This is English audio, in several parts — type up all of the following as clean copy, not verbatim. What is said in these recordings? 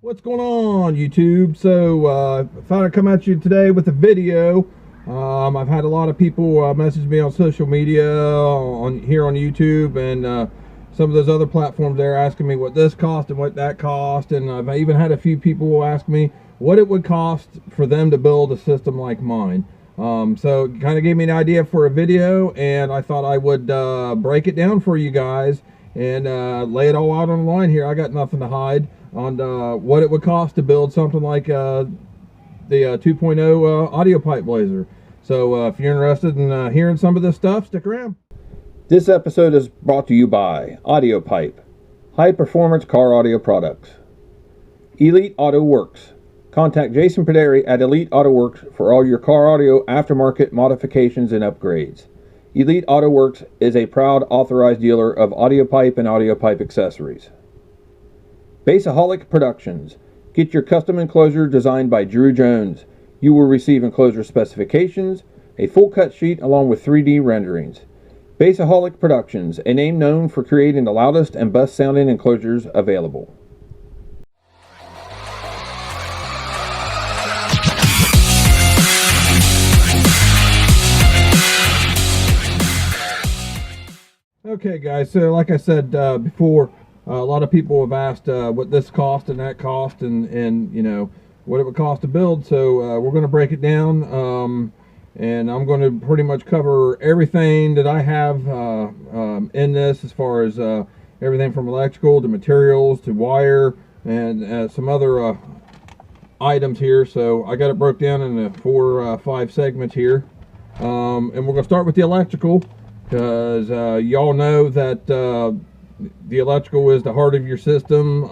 What's going on, YouTube? So I thought I'd come at you today with a video. I've had a lot of people message me on social media, here on YouTube, and some of those other platforms there, asking me what this cost and what that cost. And I've even had a few people ask me what it would cost for them to build a system like mine. So it kind of gave me an idea for a video, and I thought I would break it down for you guys and lay it all out on the line here. I got nothing to hide on what it would cost to build something like the 2.0 Audiopipe Blazer. So if you're interested in hearing some of this stuff, stick around. This episode is brought to you by Audiopipe, high-performance car audio products. Elite Autoworks. Contact Jason Predieri at Elite Autoworks for all your car audio aftermarket modifications and upgrades. Elite Autoworks is a proud authorized dealer of Audiopipe and Audiopipe accessories. Basscop Productions. Get your custom enclosure designed by Drew Jones. You will receive enclosure specifications, a full cut sheet along with 3D renderings. Basscop Productions, a name known for creating the loudest and best sounding enclosures available. Okay guys, so like I said before, a lot of people have asked what this cost and that cost, and you know what it would cost to build. So we're going to break it down, and I'm going to pretty much cover everything that I have in this, as far as everything from electrical to materials to wire and some other items here. So I got it broke down into 4 or 5 segments here, and we're going to start with the electrical, because y'all know that the electrical is the heart of your system,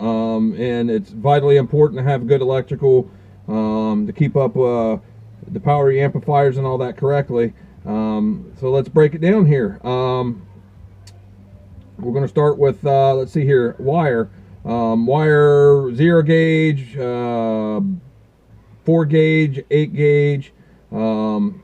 and it's vitally important to have good electrical to keep up the power of your amplifiers and all that correctly. So let's break it down here. We're going to start with let's see here, wire. Wire 0 gauge, 4 gauge, 8 gauge that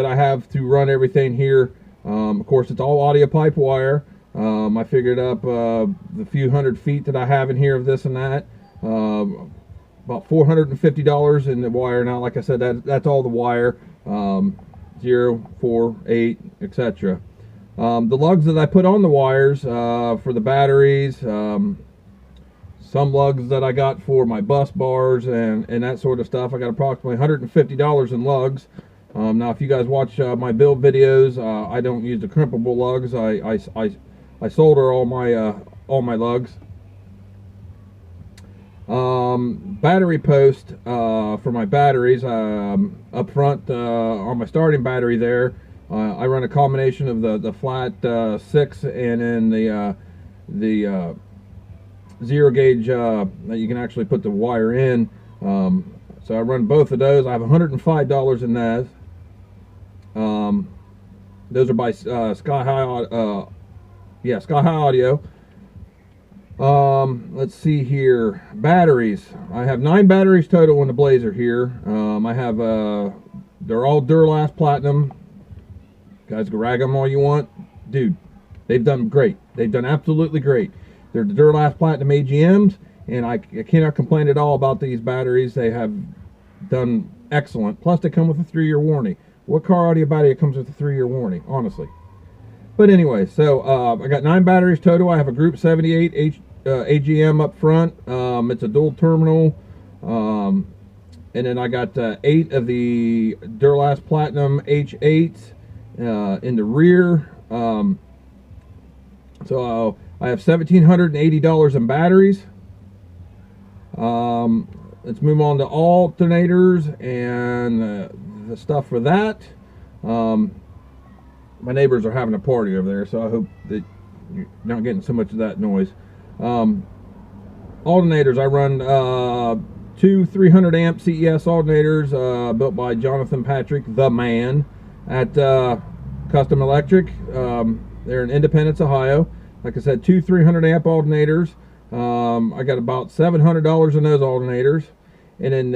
I have to run everything here. Of course, it's all Audiopipe wire. I figured up the few hundred feet that I have in here of this and that. About $450 in the wire. Now, like I said, that's all the wire. 0, 4, 8, etc. The lugs that I put on the wires for the batteries, some lugs that I got for my bus bars and that sort of stuff. I got approximately $150 in lugs. Now, if you guys watch my build videos, I don't use the crimpable lugs. I solder all my lugs. Battery post for my batteries, up front on my starting battery there. I run a combination of the flat 6 and then the 0 gauge that you can actually put the wire in. So I run both of those. I have $105 in those. Those are by Sky High Audio. Let's see here. Batteries. I have 9 batteries total in the Blazer here. I have they're all Duralast Platinum. You guys can rag them all you want. Dude, they've done great. They've done absolutely great. They're the Duralast Platinum AGMs, and I cannot complain at all about these batteries. They have done excellent. Plus, they come with a 3-year warranty. What car audio battery comes with a 3-year warranty, honestly? But anyway, so I got 9 batteries total. I have a Group 78 AGM up front. It's a dual terminal. And then I got 8 of the Duralast Platinum H8s in the rear. So I have $1,780 in batteries. Let's move on to alternators and the stuff for that. My neighbors are having a party over there, so I hope that you're not getting so much of that noise. Alternators, I run 2 300 amp CES alternators built by Jonathan Patrick, the man, at Custom Electric. They're in Independence, Ohio. Like I said, 2 300 amp alternators. I got about $700 in those alternators. And then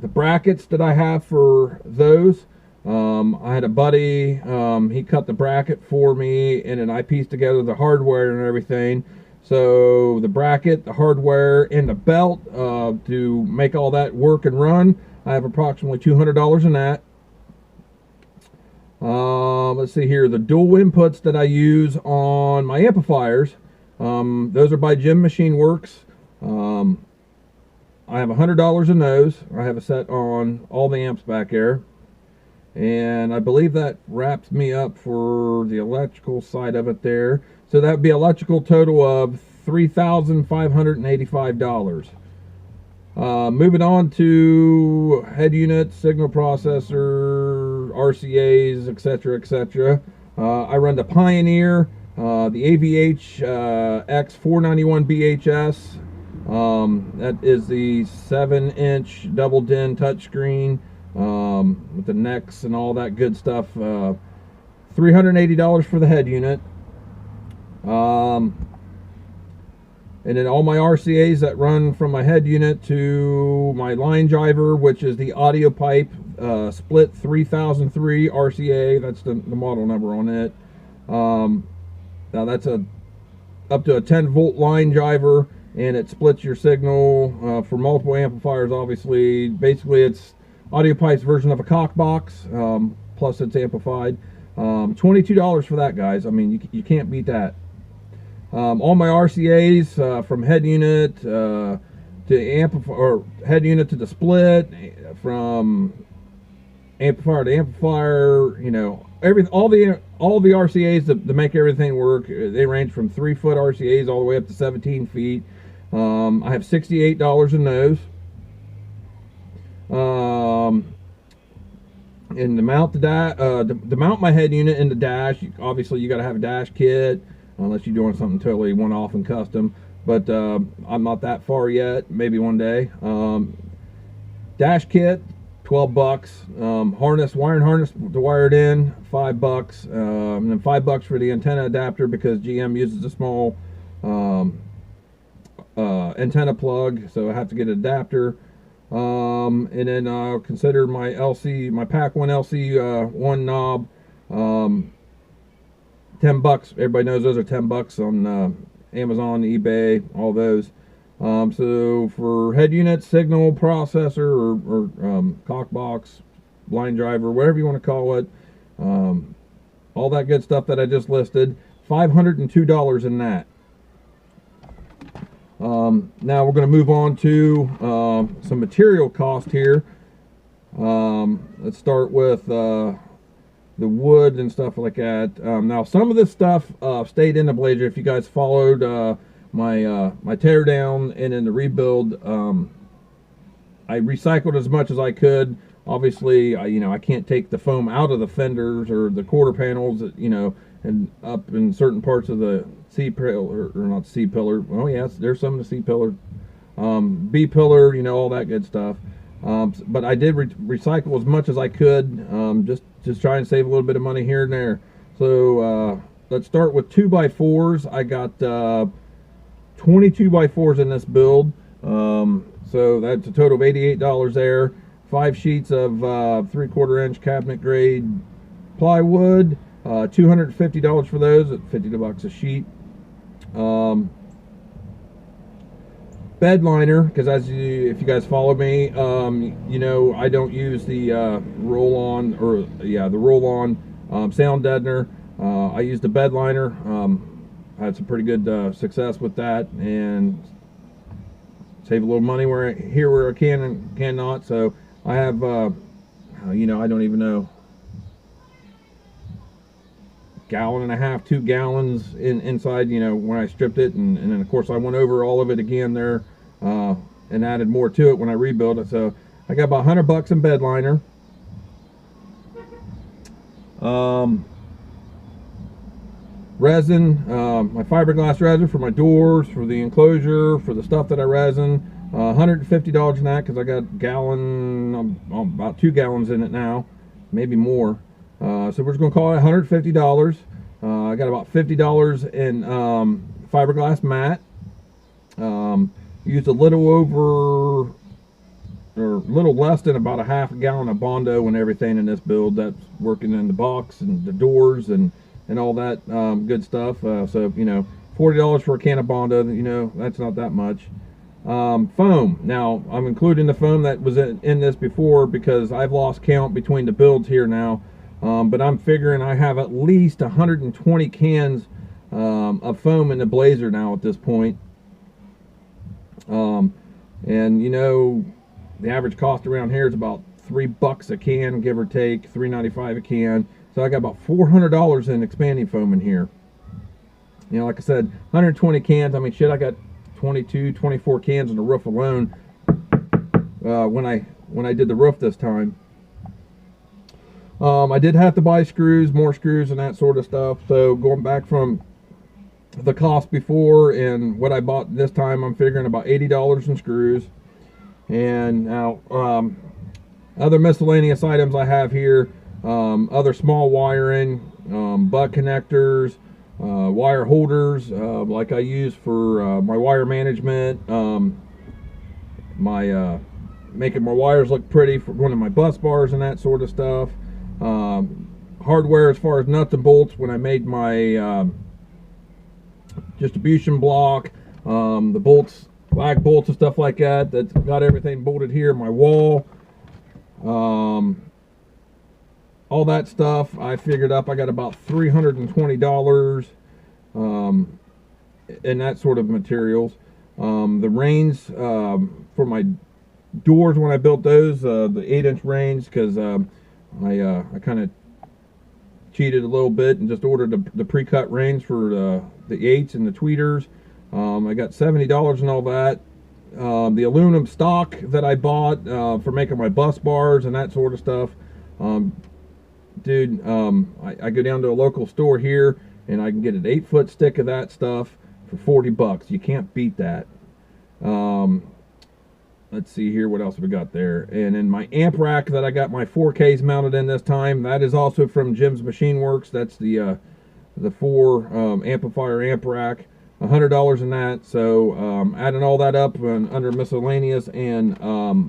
the brackets that I have for those, I had a buddy, he cut the bracket for me, and then I pieced together the hardware and everything. So the bracket, the hardware, and the belt to make all that work and run, I have approximately $200 in that. Let's see here, the dual inputs that I use on my amplifiers, those are by Jim Machine Works. I have $100 in those. I have a set on all the amps back there, and I believe that wraps me up for the electrical side of it there. So that would be electrical total of $3,585. Moving on to head unit, signal processor, RCAs, etc., etc. I run the Pioneer, the AVH X491 BHS. That is the 7-inch double din touchscreen with the necks and all that good stuff. $380 for the head unit. And then all my RCAs that run from my head unit to my line driver, which is the Audiopipe Split 3003 RCA. That's the model number on it. Now that's up to a 10-volt line driver, and it splits your signal for multiple amplifiers, obviously. Basically, it's Audiopipe's version of a cock box, plus it's amplified. $22 for that, guys. I mean, you can't beat that. All my RCAs from head unit to amplifier, or head unit to the split, from amplifier to amplifier, you know, all the RCAs that make everything work. They range from 3-foot RCAs all the way up to 17 feet. I have $68 in those. And to mount to mount my head unit in the dash, obviously you got to have a dash kit, unless you're doing something totally one-off and custom. But I'm not that far yet. Maybe one day. Dash kit, $12. Harness, wiring harness to wire it in, $5. And then $5 for the antenna adapter, because GM uses a small antenna plug, so I have to get an adapter. And then I'll consider my LC, my Pack 1 LC one knob, $10. Everybody knows those are $10 on Amazon, eBay, all those. So for head unit, signal processor, or cock box, line driver, whatever you want to call it, all that good stuff that I just listed, $502 in that. Now we're going to move on to some material cost here. Let's start with the wood and stuff like that. Now some of this stuff stayed in the Blazer. If you guys followed my tear down and in the rebuild, I recycled as much as I could. Obviously, I can't take the foam out of the fenders or the quarter panels, and up in certain parts of the C pillar, or not C pillar. Oh yes, there's some of the C pillar, B pillar, all that good stuff. But I did recycle as much as I could, just try and save a little bit of money here and there. So let's start with 2x4s. I got 22 by 4s in this build. So that's a total of $88 there. 5 sheets of 3/4 inch cabinet grade plywood. $250 for those at $50 a sheet. Bed liner, because if you guys follow me, I don't use the roll-on, the roll-on sound deadener. I use the bed liner. I had some pretty good success with that, and save a little money where I can and cannot. So I have, I don't even know, 1.5 gallons, 2 gallons inside, when I stripped it, and then of course I went over all of it again there, and added more to it when I rebuilt it. So I got about $100 in bed liner. Resin, my fiberglass resin for my doors, for the enclosure, for the stuff that I resin, $150 in that, because I got about 2 gallons in it now, maybe more. So we're just going to call it $150. I got about $50 in fiberglass mat. Used a little over, or a little less than about a ½ gallon of Bondo and everything in this build. That's working in the box and the doors and all that good stuff. So, $40 for a can of Bondo, you know, that's not that much. Foam. Now, I'm including the foam that was in this before because I've lost count between the builds here now. But I'm figuring I have at least 120 cans of foam in the Blazer now at this point. And you know, the average cost around here is about $3 a can, give or take, $3.95 a can. So I got about $400 in expanding foam in here. You know, like I said, 120 cans. I mean, shit, I got 22, 24 cans on the roof alone when I did the roof this time. I did have to buy screws, more screws and that sort of stuff. So going back from the cost before and what I bought this time, I'm figuring about $80 in screws. And now other miscellaneous items I have here, other small wiring, butt connectors, wire holders, like I use for my wire management, my making my wires look pretty for one of my bus bars and that sort of stuff. Hardware as far as nuts and bolts when I made my distribution block, the bolts, black bolts and stuff like that. That's got everything bolted here, my wall, all that stuff. I figured up I got about $320 in that sort of materials. The reins for my doors when I built those, the 8-inch reins, because I kind of cheated a little bit and just ordered the pre-cut reins for the 8s and the tweeters. I got $70 and all that. The aluminum stock that I bought for making my bus bars and that sort of stuff. Dude, I go down to a local store here and I can get an 8-foot stick of that stuff for $40. You can't beat that. Let's see here, what else we got there. And in my amp rack that I got my 4Ks mounted in this time, that is also from Jim's Machine Works. That's the 4 amplifier amp rack. $100 in that. So adding all that up and under miscellaneous and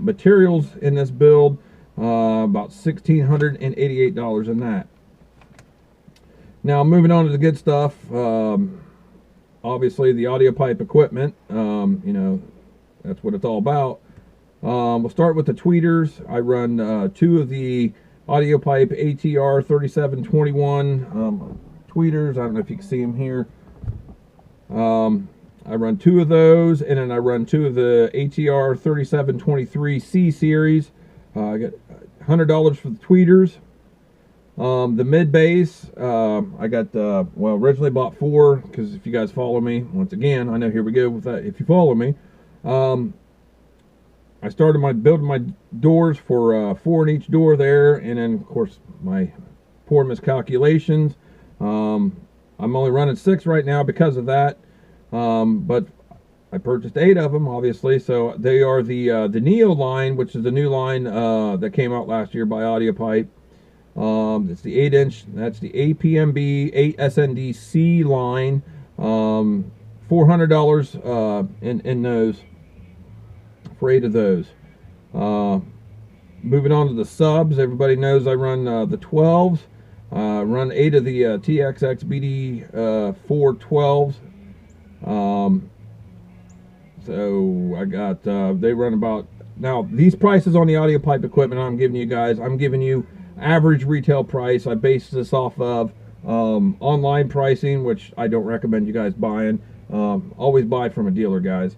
materials in this build, about $1,688 in that. Now moving on to the good stuff. Obviously the Audiopipe equipment, you know, that's what it's all about. We'll start with the tweeters. I run 2 of the Audiopipe ATR 3721 tweeters. I don't know if you can see them here. I run 2 of those, and then I run 2 of the ATR 3723C series. I got $100 for the tweeters. The mid bass, I got well, originally bought 4 because if you guys follow me, once again, I know here we go with that. If you follow me, I started building my doors for 4 in each door there, and then of course my poor miscalculations. I'm only running 6 right now because of that, but I purchased 8 of them, obviously. So they are the Neo line, which is the new line that came out last year by Audiopipe. It's the 8-inch. That's the APMB 8 SNDC line. $400 in those for 8 of those. Moving on to the subs, everybody knows I run the 12s. Run 8 of the TXX BD 412s. So I got they run about, now these prices on the Audiopipe equipment I'm giving you guys, I'm giving you average retail price. I base this off of online pricing, which I don't recommend you guys buying. Always buy from a dealer, guys.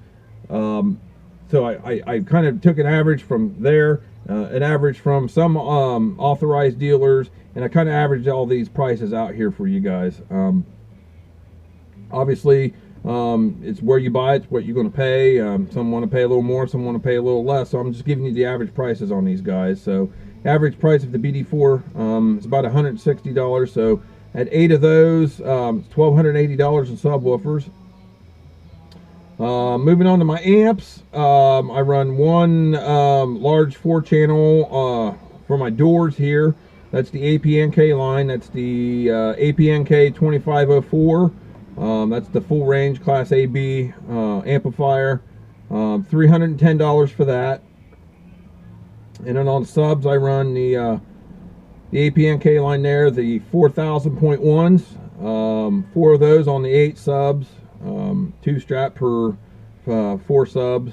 So I kind of took an average from there, an average from some authorized dealers, and I kind of averaged all these prices out here for you guys. Obviously, it's where you buy it, it's what you're going to pay. Some want to pay a little more, some want to pay a little less. So I'm just giving you the average prices on these guys. So average price of the BD4 is about $160. So at 8 of those, it's $1,280 in subwoofers. Moving on to my amps, I run 1 large 4-channel for my doors here. That's the APNK line. That's the APNK 2504. That's the full range Class AB amplifier. $310 for that. And then on subs, I run the APNK line there, the 4,000.1s. 4 of those on the 8 subs. 2 strap per 4 subs.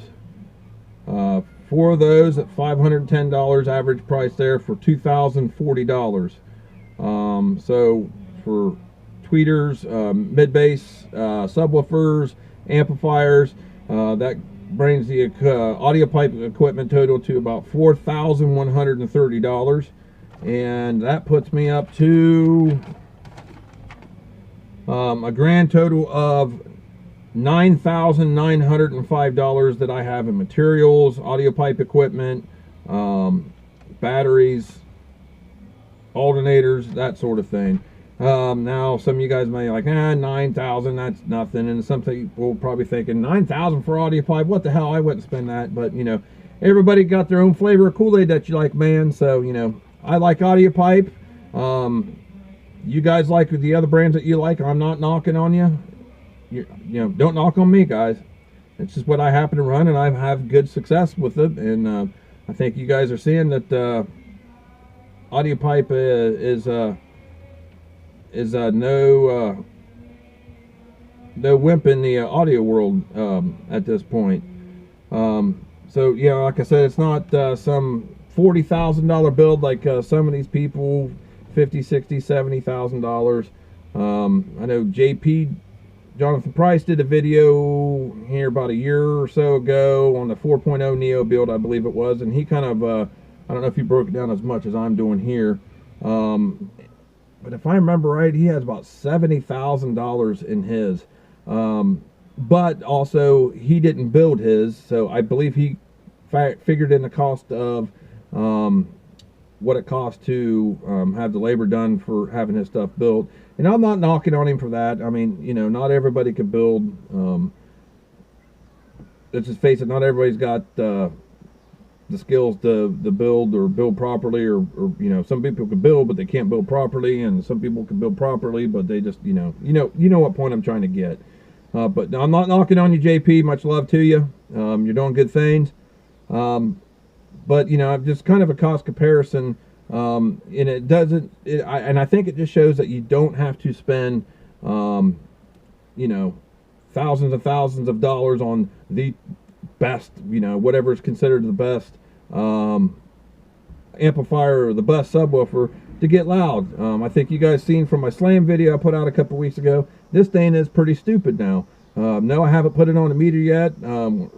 4 of those at $510 average price there for $2,040. So for tweeters, mid-bass, subwoofers, amplifiers, that brings the Audiopipe equipment total to about $4,130, and that puts me up to a grand total of $9,905 that I have in materials, Audiopipe equipment, batteries, alternators, that sort of thing. Now some of you guys may be like, 9,000, that's nothing, and some people probably thinking 9,000 for Audiopipe, what the hell, I wouldn't spend that. But you know, everybody got their own flavor of Kool-Aid that you like, man. So you know, I like Audiopipe. You guys like the other brands that you like. I'm not knocking on you. You know, don't knock on me, guys. It's just what I happen to run, and I have good success with it. And I think you guys are seeing that Audiopipe is no wimp in the audio world at this point. So yeah, like I said, it's not some $40,000 build like some of these people, $50,000, $60,000, $70,000. I know JP Jonathan Price did a video here about a year or so ago on the 4.0 Neo build, I believe it was, and he kind of I don't know if he broke it down as much as I'm doing here. But if I remember right, he has about $70,000 in his. But also, he didn't build his, so I believe he figured in the cost of what it costs to have the labor done for having his stuff built. And I'm not knocking on him for that. I mean, you know, not everybody can build. Let's just face it, not everybody's got the skills to build or build properly, or you know, some people can build but they can't build properly, and some people can build properly but they just you know what point I'm trying to get. But I'm not knocking on you, JP. Much love to you. You're doing good things. But you know, just kind of a cost comparison, and it doesn't. And I think it just shows that you don't have to spend, you know, thousands and thousands of dollars on the best, you know, whatever is considered the best amplifier or the best subwoofer to get loud. I think you guys seen from my slam video I put out a couple weeks ago, this thing is pretty stupid now. No, I haven't put it on a meter yet.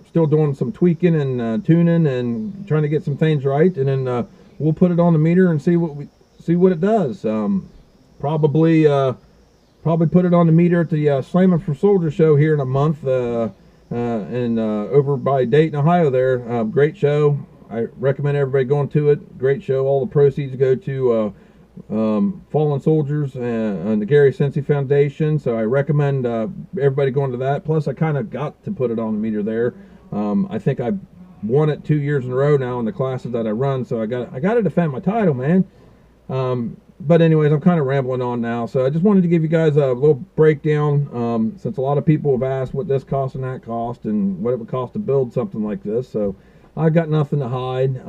Still doing some tweaking and tuning and trying to get some things right, and then we'll put it on the meter and see what it does. Probably put it on the meter at the Slammin' for Soldier show here in a month, and over by Dayton, Ohio. There, great show. I recommend everybody going to it. Great show. All the proceeds go to fallen soldiers and the Gary Sensi Foundation. So I recommend everybody going to that. Plus, I kind of got to put it on the meter there. I think I won it 2 years in a row now in the classes that I run. So I got to defend my title, man. But anyways, I'm kind of rambling on now. So I just wanted to give you guys a little breakdown, since a lot of people have asked what this cost and that cost and what it would cost to build something like this. So I've got nothing to hide.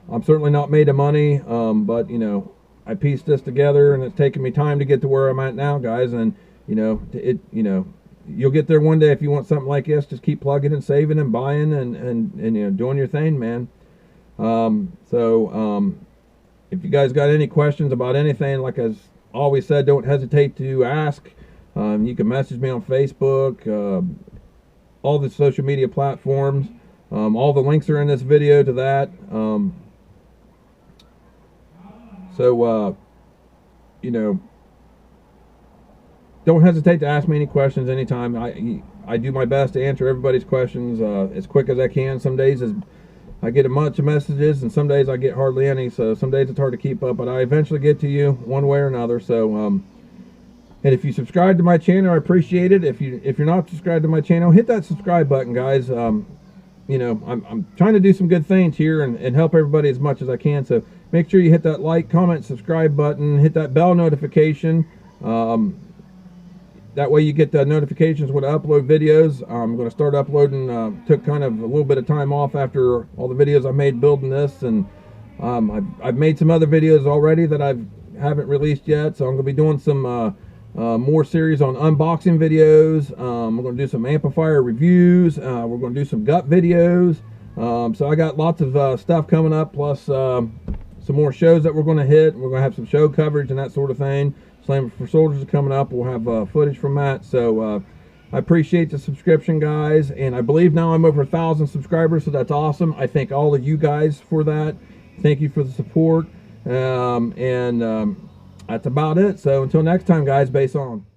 I'm certainly not made of money, but you know, I pieced this together, and it's taken me time to get to where I'm at now, guys. And you know, you'll get there one day if you want something like this. Just keep plugging and saving and buying and you know, doing your thing, man. If you guys got any questions about anything, like I always said, don't hesitate to ask. You can message me on Facebook, all the social media platforms. All the links are in this video to that. You know, don't hesitate to ask me any questions anytime. I do my best to answer everybody's questions as quick as I can. Some days I get a bunch of messages, and some days I get hardly any. So some days it's hard to keep up, but I eventually get to you one way or another. So and if you subscribe to my channel, I appreciate it. If you're not subscribed to my channel, hit that subscribe button, guys. You know, I'm trying to do some good things here and help everybody as much as I can. So make sure you hit that like, comment, subscribe button, hit that bell notification. That way you get the notifications when I upload videos. I'm going to start uploading. Took kind of a little bit of time off after all the videos I made building this, and I've made some other videos already that I haven't released yet. So I'm going to be doing some more series on unboxing videos. We're going to do some amplifier reviews. We're going to do some gut videos. So I got lots of stuff coming up, plus some more shows that we're going to hit. We're going to have some show coverage and that sort of thing. Slam for Soldiers is coming up. We'll have footage from that. So I appreciate the subscription, guys, and I believe now I'm over 1,000 subscribers, so that's awesome. I thank all of you guys for that. Thank you for the support, and that's about it. So until next time, guys, bass on.